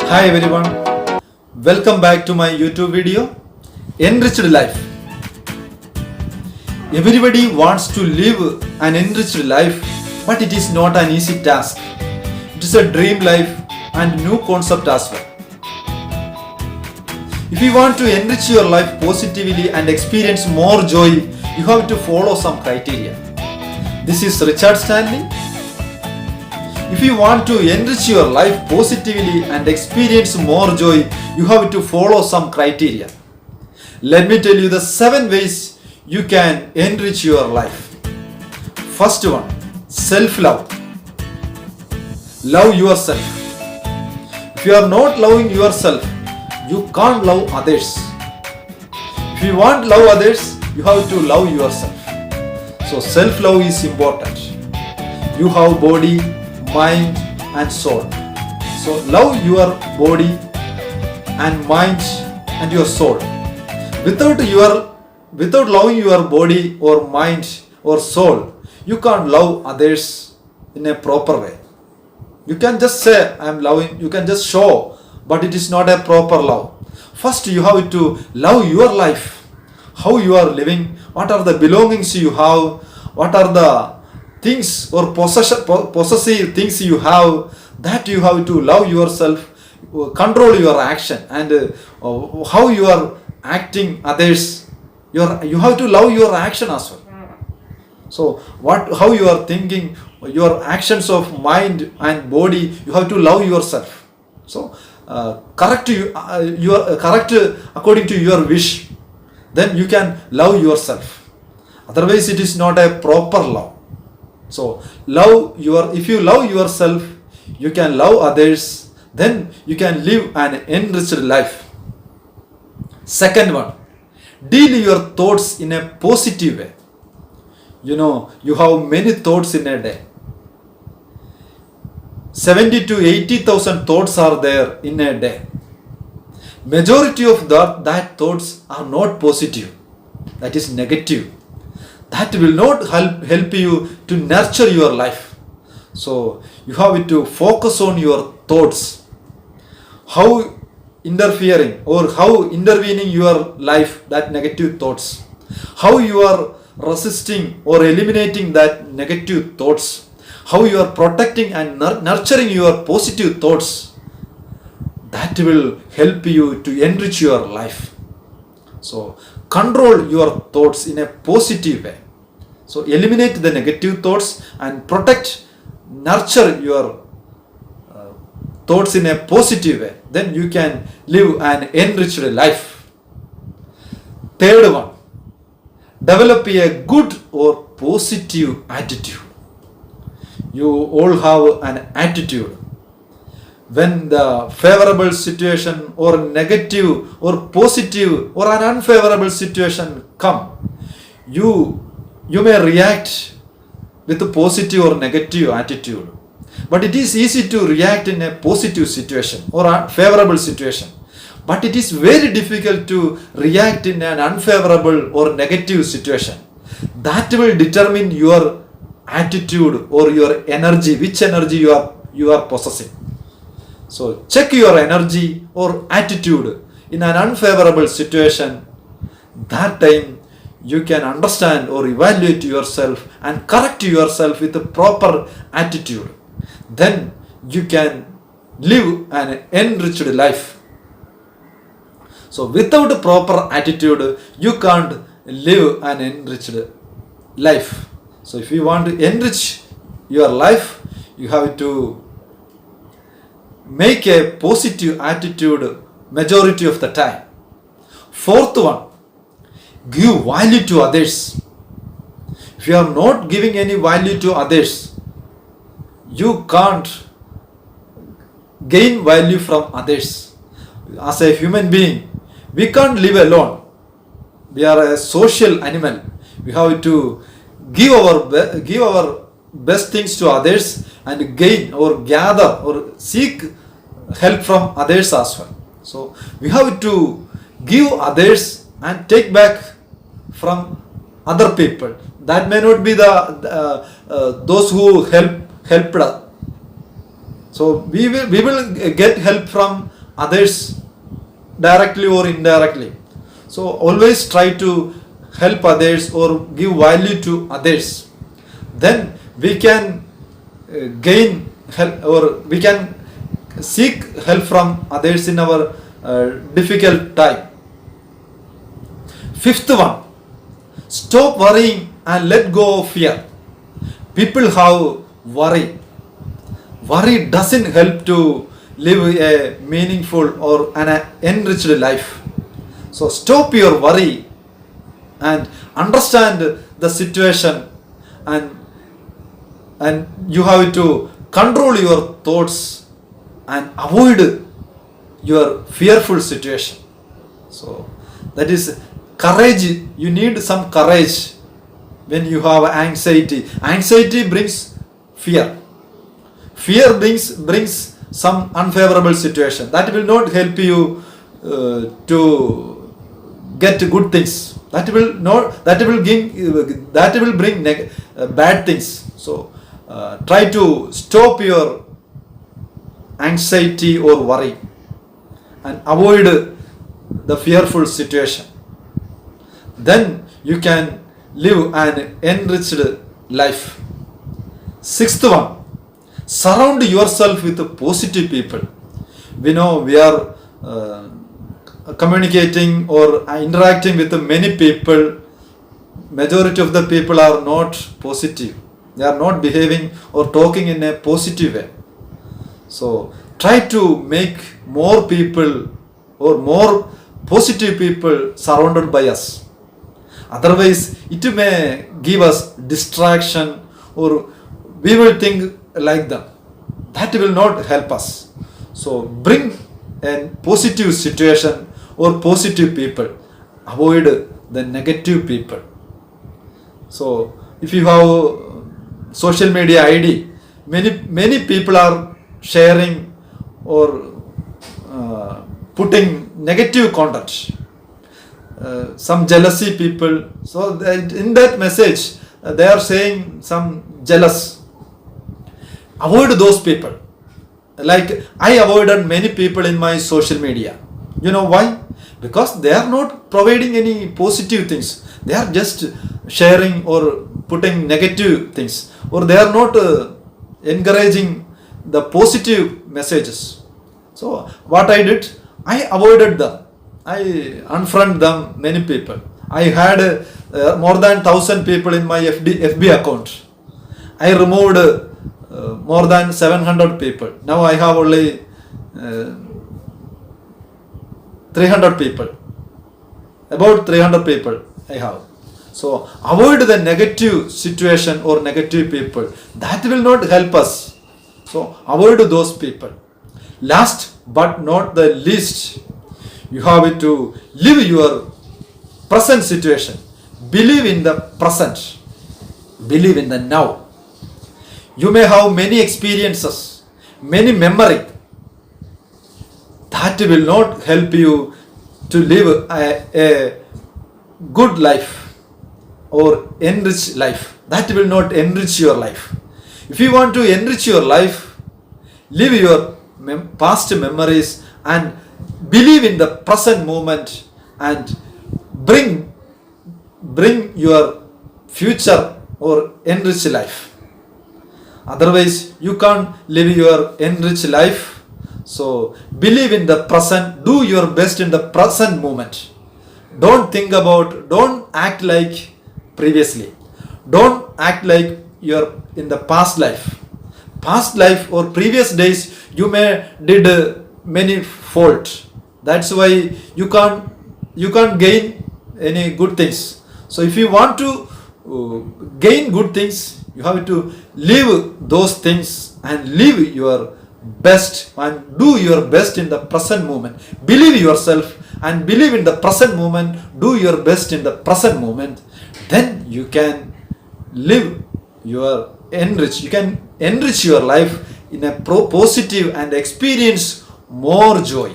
Hi everyone, welcome back to my YouTube video Enriched Life. Everybody wants to live an enriched life, but it is not an easy task. It is a dream life and new concept as well. If you want to enrich your life positively and experience more joy, you have to follow some criteria. This is Richard Stanley. If you want to enrich your life positively and experience more joy, you have to follow some criteria. Let me tell you the 7 ways you can enrich your life. First one, self-love. Love yourself. If you are not loving yourself, you can't love others. If you want to love others, you have to love yourself. So self-love is important. You have body, mind and soul. So love your body and mind and your soul. Without loving your body or mind or soul, you can't love others in a proper way. You can just say I am loving, you can just show, but it is not a proper love. First you have to love your life, how you are living, what are the belongings you have, what are the things or possessive things you have, that you have to love yourself, control your action, and how you are acting others. You have to love your action as well. So how you are thinking, your actions of mind and body, you have to love yourself. So correct according to your wish, then you can love yourself. Otherwise it is not a proper love. So if you love yourself, you can love others, then you can live an enriched life. Second one, deal your thoughts in a positive way. You have many thoughts in a day. 70 to 80,000 thoughts are there in a day. Majority of that thoughts are not positive. That is negative. That will not help you to nurture your life. So you have to focus on your thoughts. How interfering or how intervening your life, that negative thoughts. How you are resisting or eliminating that negative thoughts. How you are protecting and nurturing your positive thoughts. That will help you to enrich your life. So control your thoughts in a positive way. So eliminate the negative thoughts and nurture your thoughts in a positive way. Then you can live an enriched life. Third one, develop a good or positive attitude. You all have an attitude. When the favorable situation or negative or positive or an unfavorable situation come, you may react with a positive or negative attitude. But it is easy to react in a positive situation or a favorable situation. But it is very difficult to react in an unfavorable or negative situation. That will determine your attitude or your energy, which energy you are possessing. So check your energy or attitude in an unfavorable situation. That time you can understand or evaluate yourself and correct yourself with a proper attitude. Then you can live an enriched life. So without a proper attitude, you can't live an enriched life. So if you want to enrich your life, you have to make a positive attitude majority of the time. Fourth one, give value to others. If you are not giving any value to others, you can't gain value from others. As a human being, we can't live alone. We are a social animal. We have to give our best things to others and gain or gather or seek help from others as well. So we have to give others and take back from other people. That may not be those who helped us. So we will get help from others directly or indirectly. So always try to help others or give value to others. Then we can gain help, or we can seek help from others in our difficult time. Fifth one, stop worrying and let go of fear. People have worry. Worry doesn't help to live a meaningful or an enriched life. So stop your worry and understand the situation, and you have to control your thoughts and avoid your fearful situation. So that is courage. You need some courage when you have anxiety. Anxiety brings fear. Fear brings some unfavorable situation that will not help you to get good things. That will bring bad things. So try to stop your anxiety or worry and avoid the fearful situation. Then you can live an enriched life. Sixth one, surround yourself with positive people. We know we are communicating or interacting with many people. Majority of the people are not positive. They are not behaving or talking in a positive way. So try to make more people or more positive people surrounded by us. Otherwise, it may give us distraction, or we will think like them. That will not help us. So bring a positive situation or positive people. Avoid the negative people. So if you have social media ID, many people are sharing or putting negative content. Some jealousy people. So in that message, they are saying some jealous. Avoid those people. Like I avoided many people in my social media. You know why? Because they are not providing any positive things. They are just sharing or putting negative things, or they are not encouraging the positive messages. So what I did, I avoided them. I unfriended them, many people. I had more than 1,000 people in my FB account. I removed more than 700 people. Now I have only 300 people. About 300 people I have. So avoid the negative situation or negative people. That will not help us. So avoid those people. Last but not the least, you have to live your present situation. Believe in the present. Believe in the now. You may have many experiences, many memory. That will not help you to live a good life or enrich life. That will not enrich your life. If you want to enrich your life, live your past memories and believe in the present moment, and bring your future or enriched life. Otherwise, you can't live your enriched life. So believe in the present. Do your best in the present moment. Don't act like previously. Don't act like you're in the past life. Past life or previous days, you may did many fault. That's why you can't gain any good things. So if you want to gain good things, you have to live those things and live your best and do your best in the present moment. Believe yourself and believe in the present moment. Do your best in the present moment. Then you can live your enrich. You can enrich your life in a positive and experience more joy.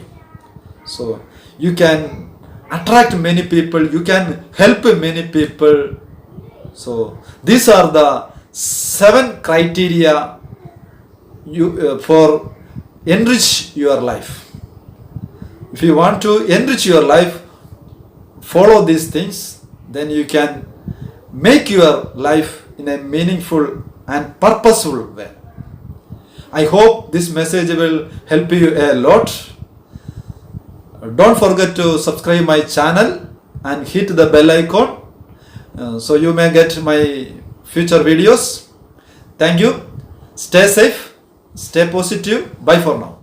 So you can attract many people. You can help many people. So these are the 7 criteria for enrich your life. If you want to enrich your life, follow these things, then you can make your life in a meaningful and purposeful way. I hope this message will help you a lot. Don't forget to subscribe my channel and hit the bell icon so you may get my future videos. Thank you. Stay safe, stay positive. Bye for now.